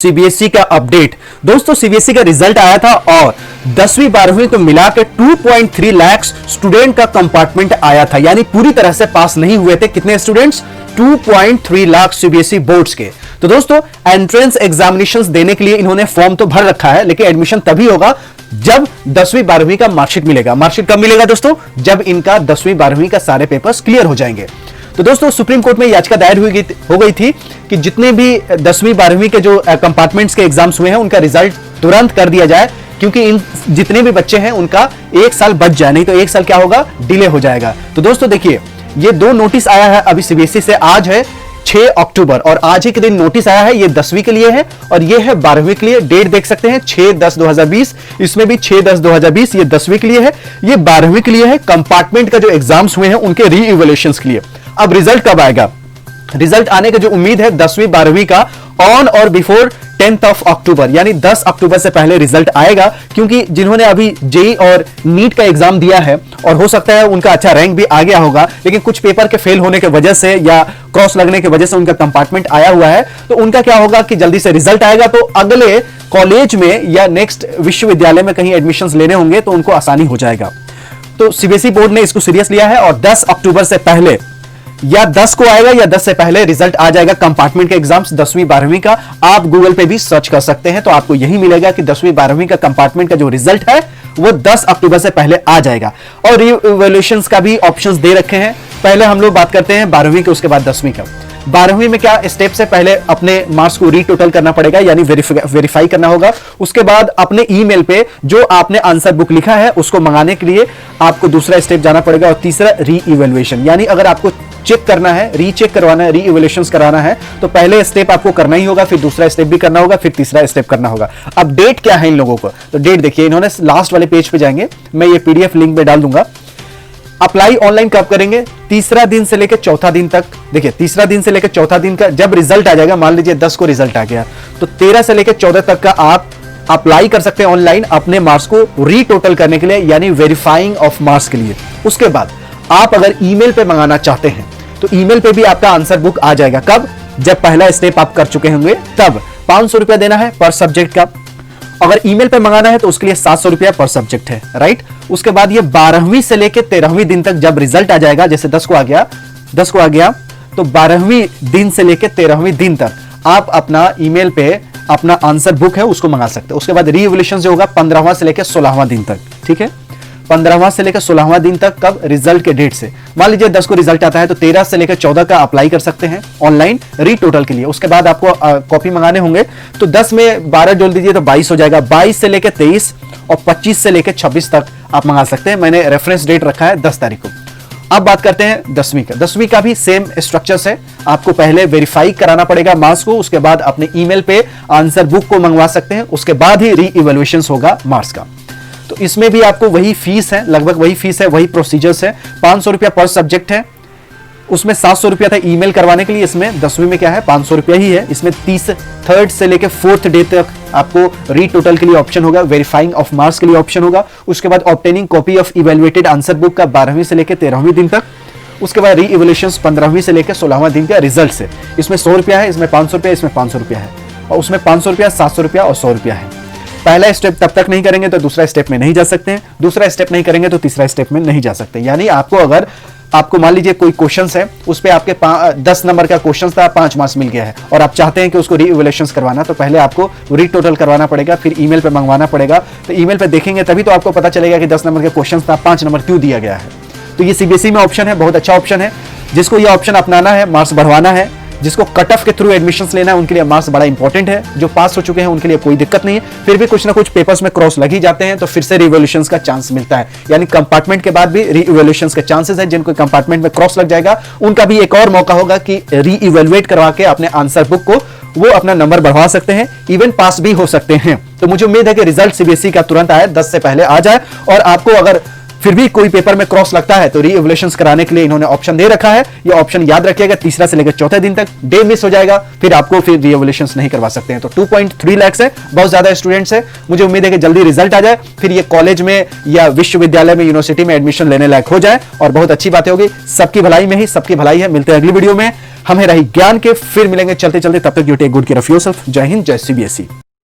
CBSE का update. दोस्तों CBSE का रिजल्ट आया था और 10वीं 12वीं को मिलाकर 2.3 लाख स्टूडेंट का कंपार्टमेंट आया था, यानी पूरी तरह से पास नहीं हुए थे कितने स्टूडेंट्स, 2.3 लाख सीबीएसई बोर्ड्स के। तो दोस्तों एंट्रेंस एग्जामिनेशंस देने के लिए इन्होंने फॉर्म तो भर रखा है, लेकिन एडमिशन तभी होगा जब 10वीं 12वीं का मार्कशीट मिलेगा। मार्कशीट कब मिलेगा दोस्तों? जब इनका 10वीं 12वीं का सारे पेपर्स क्लियर हो जाएंगे। तो दोस्तों सुप्रीम कोर्ट में याचिका दायर हो गई थी कि जितने भी 10वीं 12वीं के जो कंपार्टमेंट्स के एग्जाम्स हुए हैं उनका रिजल्ट तुरंत कर दिया जाए, क्योंकि इन जितने भी बच्चे हैं उनका एक साल बच जाए, नहीं तो एक साल क्या होगा, डिले हो जाएगा। तो दोस्तों देखिए ये दो नोटिस आया है अभी सीबीएसई से, आज है 6 अक्टूबर और आज ही के दिन नोटिस आया है। ये 10वीं के लिए है और ये है 12वीं के लिए। डेट देख सकते हैं 6/10/2020, इसमें भी 6/10/2020, ये 10वीं के लिए है, ये 12वीं के लिए है। कंपार्टमेंट का जो एग्जाम्स हुए हैं उनके री इवैल्यूएशंस के लिए। अब रिजल्ट कब आएगा? रिजल्ट आने की जो उम्मीद है 10वीं 12वीं का ऑन और बिफोर 10 अक्टूबर, यानी 10 अक्टूबर से पहले रिजल्ट आएगा, क्योंकि जिन्होंने अभी जेई और नीट का एग्जाम दिया है और हो सकता है उनका अच्छा रैंक भी आ गया होगा, लेकिन कुछ पेपर के फेल होने की वजह से या क्रॉस लगने की वजह से उनका कंपार्टमेंट आया हुआ है, तो उनका क्या होगा कि जल्दी से रिजल्ट आएगा तो अगले कॉलेज में या नेक्स्ट विश्वविद्यालय में कहीं एडमिशन लेने होंगे तो उनको आसानी हो जाएगा। तो सीबीएसई बोर्ड ने इसको सीरियस लिया है और 10 अक्टूबर से पहले या 10 को आएगा या 10 से पहले रिजल्ट आ जाएगा कंपार्टमेंट के एग्जाम्स 10वीं 12वीं का। आप गूगल पे भी सर्च कर सकते हैं तो आपको यही मिलेगा कि 10वीं 12वीं का कंपार्टमेंट का जो रिजल्ट है वो 10 अक्टूबर से पहले आ जाएगा। और रीइवैल्यूएशंस का भी ऑप्शंस दे रखे हैं। पहले हम लोग बात करते हैं 12वीं के, उसके बाद 10वीं का। 12वीं में क्या स्टेप से पहले अपने मार्क्स को रीटोटल करना पड़ेगा, यानी वेरीफाई करना होगा। उसके बाद अपने ईमेल पे जो आपने आंसर बुक लिखा है उसको मंगाने के लिए आपको दूसरा स्टेप जाना पड़ेगा। और तीसरा रीइवैल्यूएशन, यानी अगर आपको चेक करना है, रीचेक करवाना है, रीइवैल्यूएशंस कराना है तो पहले स्टेप आपको करना ही होगा, फिर दूसरा स्टेप भी करना होगा, फिर तीसरा स्टेप करना होगा। अब डेट क्या है इन लोगों को, तो डेट देखिए, इन्होंने लास्ट वाले पेज पे जाएंगे, मैं ये पीडीएफ लिंक में डाल दूंगा। अप्लाई ऑनलाइन कब करेंगे? तीसरा दिन से लेकर चौथा दिन तक। देखिए तीसरा दिन से लेकर चौथा दिन का जब रिजल्ट आ जाएगा, मान लीजिए 10 को रिजल्ट आ गया तो 13 से लेकर 14 तक का आप अप्लाई कर सकते हैं ऑनलाइन अपने मार्क्स को रीटोटल करने के लिए, यानी वेरीफाइंग ऑफ मार्क्स के लिए। उसके बाद आप अगर ईमेल पे मंगाना चाहते हैं तो ईमेल पे भी आपका आंसर बुक आ जाएगा। कब? जब पहला स्टेप आप कर चुके होंगे तब। 500 रुपया देना है पर सब्जेक्ट का। अगर ईमेल पे मंगाना है तो उसके लिए 700 रुपया पर सब्जेक्ट है, राइट। उसके बाद ये 12वीं से लेकर 13वीं दिन तक जब रिजल्ट आ जाएगा, जैसे 10 को आ गया तो 12वीं दिन से लेकर 13वीं दिन तक आप अपना ईमेल पे अपना आंसर बुक है उसको मंगा सकते हैं। उसके बाद रीइवैल्यूएशन जो होगा 15वां से लेकर 16वां दिन तक, ठीक है। 15वां से लेकर 16वां दिन तक कब? रिजल्ट के डेट से। मान लीजिए 10 को रिजल्ट आता है तो 13 से लेकर 14 का अप्लाई कर सकते हैं ऑनलाइन रीटोटल के लिए। उसके बाद आपको कॉपी मंगाने होंगे तो 10 में 12 जोड़ दीजिए तो 22 हो जाएगा। 22 से लेकर 23 और 25 से लेकर 26 तक आप मंगा सकते हैं। मैंने रेफरेंस डेट रखा है 10 तारीख को। अब बात करते हैं 10वीं का। 10वीं का भी सेम स्ट्रक्चर है, आपको पहले वेरीफाई कराना पड़ेगा मार्क्स को, उसके बाद अपने ईमेल पे आंसर बुक को मंगवा सकते हैं, उसके बाद ही रीइवैल्यूएशन होगा मार्क्स का। तो इसमें भी आपको वही फीस है, लगभग वही फीस है, वही प्रोसीजर्स है। 500 रुपया पर सब्जेक्ट है, उसमें 700 रुपया था ईमेल करवाने के लिए। इसमें 10वीं में क्या है, 500 रुपया ही है। इसमें 3rd से लेकर 4th डे तक आपको रीटोटल के लिए ऑप्शन होगा, वेरीफाइंग ऑफ मार्क्स के लिए ऑप्शन होगा। उसके बाद obtaining copy of evaluated answer book का 12वीं से लेकर 13वीं दिन तक। उसके बाद रीइवैल्यूएशंस 15वीं से लेकर 16वां दिन का रिजल्ट से। इसमें 100 रुपया है, इसमें 500 रुपया, इसमें 500 रुपया है, और उसमें 500 रुपया, 700 रुपया और 100 रुपया है। पहला स्टेप तब तक नहीं करेंगे तो दूसरा स्टेप में नहीं जा सकते हैं, दूसरा स्टेप नहीं करेंगे तो तीसरा स्टेप में नहीं जा सकते। यानी आपको अगर आपको मान लीजिए कोई क्वेश्चंस है, उस पे आपके 10 नंबर का क्वेश्चंस था, 5 मार्क्स मिल गया है और आप चाहते हैं कि उसको रीइवैल्यूएशंस करवाना, तो पहले आपको रीटोटल करवाना पड़ेगा, फिर ईमेल पे मंगवाना पड़ेगा। तो ईमेल पे देखेंगे तभी तो आपको पता चलेगा कि 10 नंबर के क्वेश्चंस था, 5 नंबर क्यों दिया गया है। तो ये सीबीएसई में ऑप्शन है, बहुत अच्छा ऑप्शन है। जिसको ये ऑप्शन अपनाना है, मार्क्स बढ़वाना है, जिसको कट ऑफ के थ्रू एडमिशंस लेना है, उनके लिए मार्क्स बड़ा इंपॉर्टेंट है। जो पास हो चुके हैं उनके लिए कोई दिक्कत नहीं है, फिर भी कुछ ना कुछ पेपर्स में क्रॉस लग ही जाते हैं तो फिर से रीइवैल्यूएशंस का चांस मिलता है। यानी कंपार्टमेंट के बाद भी रीइवैल्यूएशंस के चांसेस है। जिनको कंपार्टमेंट में क्रॉस लग जाएगा उनका भी एक और मौका होगा कि रीइवैल्यूएट करवा के अपने आंसर बुक को वो अपना नंबर बढ़वा सकते हैं, इवन पास भी हो सकते हैं। तो मुझे उम्मीद है कि रिजल्ट सीबीएसई का तुरंत आए, 10 से पहले आ जाए। और आपको अगर फिर भी कोई पेपर में क्रॉस लगता है तो रीइवैल्यूएशंस कराने के लिए इन्होंने ऑप्शन दे रखा है। ये ऑप्शन याद रखिएगा, तीसरा से लेकर चौथे दिन तक डे मिस हो जाएगा, फिर आपको फिर रीइवैल्यूएशंस नहीं करवा सकते हैं। तो 2.3 लाख है, बहुत ज्यादा स्टूडेंट्स है। मुझे उम्मीद है कि जल्दी रिजल्ट आ जाए, फिर ये कॉलेज में या विश्वविद्यालय में, यूनिवर्सिटी में एडमिशन लेने लायक हो जाए और बहुत अच्छी बातें होगी। सबकी भलाई में ही सबकी भलाई है। मिलते हैं अगली वीडियो में। हमें रही ज्ञान के, फिर मिलेंगे चलते चलते, तब तक you take good care of yourself. जय हिंद, जय सीबीएसई।